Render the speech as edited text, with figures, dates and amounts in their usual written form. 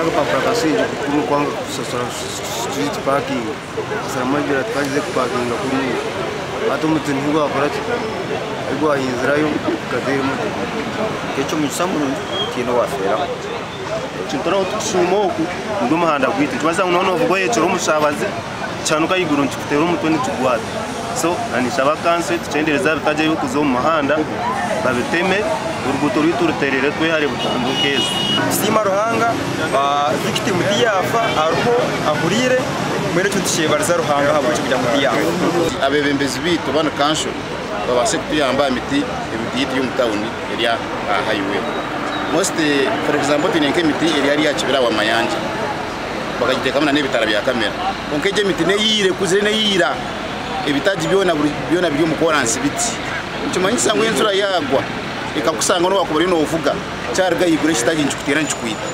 Nataka papara kasije kumu kwanga kusasara street parking. Sara majira twagize parking kuri bato mutini ngo akorati. Ariko ahinzirayo kadere mutu. Kecho musamu kino wafera. Chintara tusumoku ndo mahanda kwiti. Twaza unaona uvugo yecero mushabaze cyanuka yiguru nchikutera umutoni tugwata. So anisaba kanse tucendereza bitaje yuko zo mu mahanda babiteme uruguto rwituruterere twe hari butandukeza. Sima Ruhanga victim diyafa ariko ahurire mwere cyo tushebariza Ruhanga habo cyo kujya mu diyafa. Abebembezi bitu bana kansho babashe kuyamba imiti yo mu town area highway. Most for example tinenke imiti area yakibira wa mayanja bakagiteka mana n'ibitara bya kamera onkeje imiti ne yire kuzire ne yira ebitaji byona byo mu koransi biti cyumanyi sango yensura yagwa ikakusanga no wakubari no uvuga cyarga yigure kitaje nchukutera nchukwita.